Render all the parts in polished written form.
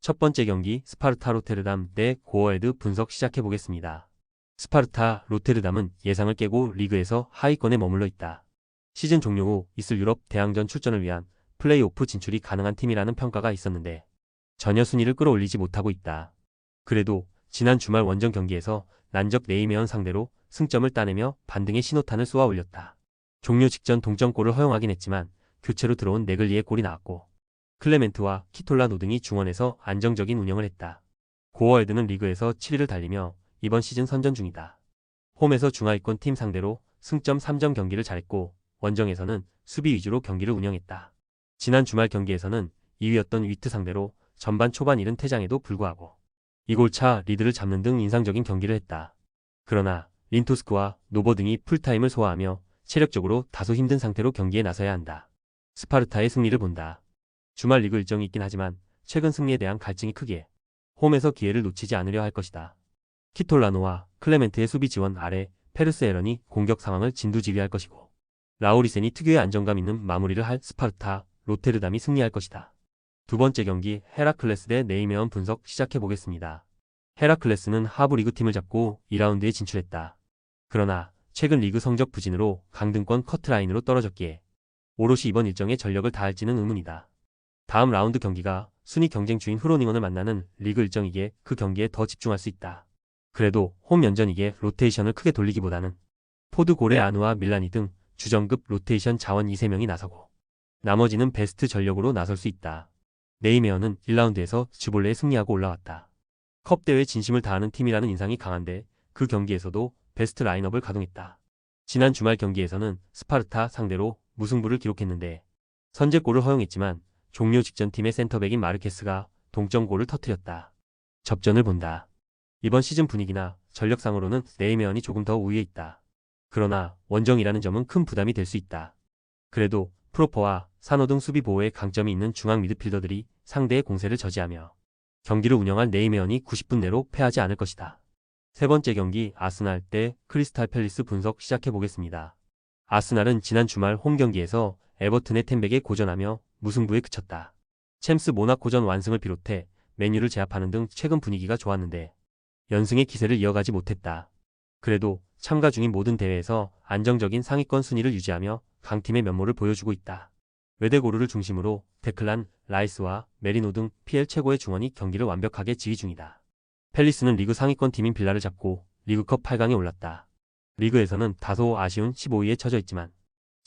첫 번째 경기 스파르타 로테르담 대 고어헤드 분석 시작해보겠습니다. 스파르타 로테르담은 예상을 깨고 리그에서 하위권에 머물러 있다. 시즌 종료 후 있을 유럽 대항전 출전을 위한 플레이오프 진출이 가능한 팀이라는 평가가 있었는데 전혀 순위를 끌어올리지 못하고 있다. 그래도 지난 주말 원정 경기에서 난적 네이메언 상대로 승점을 따내며 반등의 신호탄을 쏘아 올렸다. 종료 직전 동점골을 허용하긴 했지만 교체로 들어온 네글리의 골이 나왔고 클레멘트와 키톨라노 등이 중원에서 안정적인 운영을 했다. 고어헤드는 리그에서 7위를 달리며 이번 시즌 선전 중이다. 홈에서 중하위권 팀 상대로 승점 3점 경기를 잘했고 원정에서는 수비 위주로 경기를 운영했다. 지난 주말 경기에서는 2위였던 위트 상대로 전반 초반 잃은 퇴장에도 불구하고 2골차 리드를 잡는 등 인상적인 경기를 했다. 그러나 린토스크와 노버 등이 풀타임을 소화하며 체력적으로 다소 힘든 상태로 경기에 나서야 한다. 스파르타의 승리를 본다. 주말 리그 일정이 있긴 하지만 최근 승리에 대한 갈증이 크기에 홈에서 기회를 놓치지 않으려 할 것이다. 키톨라노와 클레멘트의 수비 지원 아래 페르스 에런이 공격 상황을 진두지휘할 것이고 라우리센이 특유의 안정감 있는 마무리를 할 스파르타 로테르담이 승리할 것이다. 두 번째 경기 헤라클레스 대 네이메언 분석 시작해보겠습니다. 헤라클레스는 하부 리그 팀을 잡고 2라운드에 진출했다. 그러나 최근 리그 성적 부진으로 강등권 커트라인으로 떨어졌기에 오롯이 이번 일정에 전력을 다할지는 의문이다. 다음 라운드 경기가 순위 경쟁 주인 후로닝원을 만나는 리그 일정이기에 그 경기에 더 집중할 수 있다. 그래도 홈 연전이기에 로테이션을 크게 돌리기보다는 포드 고레 아누와 밀라니 등 주전급 로테이션 자원 2-3명이 나서고 나머지는 베스트 전력으로 나설 수 있다. 네이메어는 1라운드에서 즈볼레에 승리하고 올라왔다. 컵 대회 진심을 다하는 팀이라는 인상이 강한데 그 경기에서도 베스트 라인업을 가동했다. 지난 주말 경기에서는 스파르타 상대로 무승부를 기록했는데 선제골을 허용했지만 종료 직전 팀의 센터백인 마르케스가 동점골을 터뜨렸다. 접전을 본다. 이번 시즌 분위기나 전력상으로는 네이메언이 조금 더 우위에 있다. 그러나 원정이라는 점은 큰 부담이 될 수 있다. 그래도 프로퍼와 사노 등 수비 보호에 강점이 있는 중앙 미드필더들이 상대의 공세를 저지하며 경기를 운영할 네이메언이 90분 내로 패하지 않을 것이다. 세 번째 경기 아스날 대 크리스탈 팰리스 분석 시작해보겠습니다. 아스날은 지난 주말 홈 경기에서 에버튼의 텐백에 고전하며 무승부에 그쳤다. 챔스 모나코전 완승을 비롯해 맨유를 제압하는 등 최근 분위기가 좋았는데 연승의 기세를 이어가지 못했다. 그래도 참가 중인 모든 대회에서 안정적인 상위권 순위를 유지하며 강팀의 면모를 보여주고 있다. 웨데고르를 중심으로 데클란, 라이스와 메리노 등 PL 최고의 중원이 경기를 완벽하게 지휘 중이다. 팰리스는 리그 상위권 팀인 빌라를 잡고 리그컵 8강에 올랐다. 리그에서는 다소 아쉬운 15위에 처져 있지만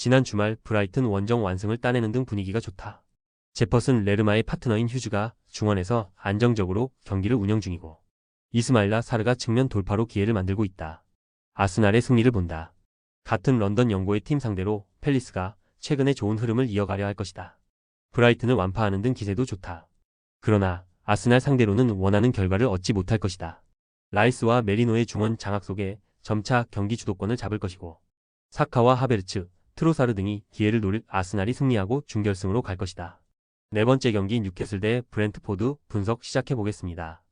지난 주말 브라이튼 원정 완승을 따내는 등 분위기가 좋다. 제퍼슨 레르마의 파트너인 휴즈가 중원에서 안정적으로 경기를 운영 중이고 이스마일라 사르가 측면 돌파로 기회를 만들고 있다. 아스날의 승리를 본다. 같은 런던 영고의 팀 상대로 팰리스가 최근의 좋은 흐름을 이어가려 할 것이다. 브라이튼을 완파하는 등 기세도 좋다. 그러나 아스날 상대로는 원하는 결과를 얻지 못할 것이다. 라이스와 메리노의 중원 장악 속에 점차 경기 주도권을 잡을 것이고 사카와 하베르츠, 트로사르 등이 기회를 노릴 아스날이 승리하고 준결승으로 갈 것이다. 네 번째 경기 뉴캐슬 대 브렌트포드 분석 시작해보겠습니다.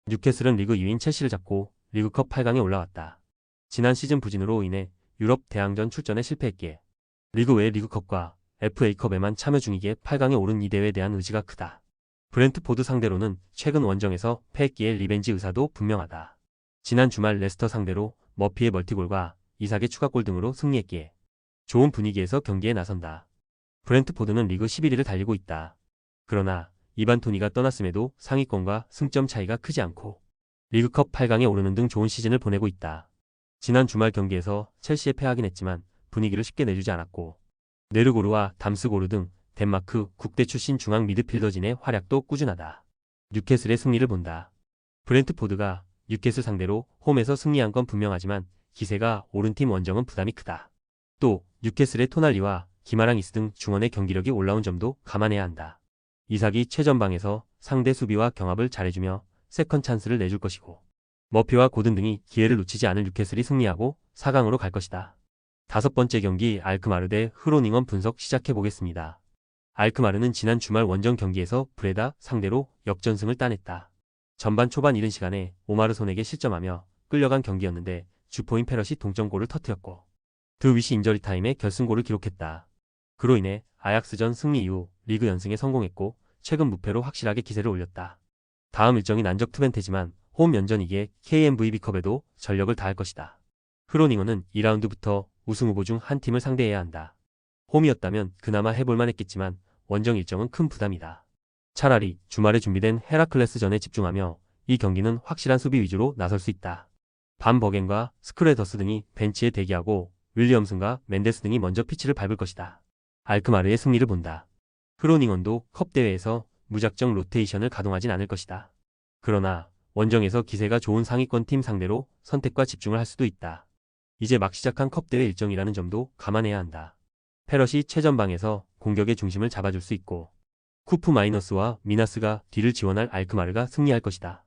뉴캐슬은 리그 2위인 첼시를 잡고 리그컵 8강에 올라왔다. 지난 시즌 부진으로 인해 유럽 대항전 출전에 실패했기에 리그 외 리그컵과 FA컵에만 참여 중이기에 8강에 오른 이 대회에 대한 의지가 크다. 브렌트포드 상대로는 최근 원정에서 패했기에 리벤지 의사도 분명하다. 지난 주말 레스터 상대로 머피의 멀티골과 이삭의 추가골 등으로 승리했기에 좋은 분위기에서 경기에 나선다. 브렌트포드는 리그 11위를 달리고 있다. 그러나 이반 토니가 떠났음에도 상위권과 승점 차이가 크지 않고 리그컵 8강에 오르는 등 좋은 시즌을 보내고 있다. 지난 주말 경기에서 첼시에 패하긴 했지만 분위기를 쉽게 내주지 않았고 네르고르와 담스고르 등 덴마크 국대 출신 중앙 미드필더진의 활약도 꾸준하다. 뉴캐슬의 승리를 본다. 브렌트포드가 뉴캐슬 상대로 홈에서 승리한 건 분명하지만 기세가 오른 팀 원정은 부담이 크다. 또 뉴캐슬의 토날리와 기마랑이스 등 중원의 경기력이 올라온 점도 감안해야 한다. 이삭이 최전방에서 상대 수비와 경합을 잘해주며 세컨 찬스를 내줄 것이고 머피와 고든 등이 기회를 놓치지 않을 뉴캐슬이 승리하고 4강으로 갈 것이다. 다섯 번째 경기 알크마르 대 흐로닝엄 분석 시작해보겠습니다. 알크마르는 지난 주말 원정 경기에서 브레다 상대로 역전승을 따냈다. 전반 초반 이른 시간에 오마르손에게 실점하며 끌려간 경기였는데 주포인 페럿이 동점골을 터뜨렸고 드위시 인저리 타임에 결승골을 기록했다. 그로 인해 아약스전 승리 이후 리그 연승에 성공했고 최근 무패로 확실하게 기세를 올렸다. 다음 일정이 난적 투벤테지만 홈 연전이기에 KMVB컵에도 전력을 다할 것이다. 흐로닝어는 2라운드부터 우승 후보 중 한 팀을 상대해야 한다. 홈이었다면 그나마 해볼만 했겠지만 원정 일정은 큰 부담이다. 차라리 주말에 준비된 헤라클레스전에 집중하며 이 경기는 확실한 수비 위주로 나설 수 있다. 반 버겐과 스크레더스 등이 벤치에 대기하고 윌리엄슨과 맨데스 등이 먼저 피치를 밟을 것이다. 알크마르의 승리를 본다. 흐로닝언도 컵 대회에서 무작정 로테이션을 가동하진 않을 것이다. 그러나 원정에서 기세가 좋은 상위권 팀 상대로 선택과 집중을 할 수도 있다. 이제 막 시작한 컵 대회 일정이라는 점도 감안해야 한다. 페럿이 최전방에서 공격의 중심을 잡아줄 수 있고 쿠프 마이너스와 미나스가 뒤를 지원할 알크마르가 승리할 것이다.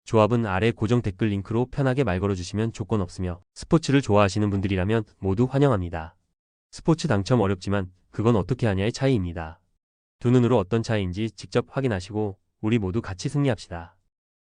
조합은 아래 고정 댓글 링크로 편하게 말 걸어주시면 조건 없으며 스포츠를 좋아하시는 분들이라면 모두 환영합니다. 스포츠 당첨 어렵지만 그건 어떻게 하냐의 차이입니다. 두 눈으로 어떤 차이인지 직접 확인하시고 우리 모두 같이 승리합시다.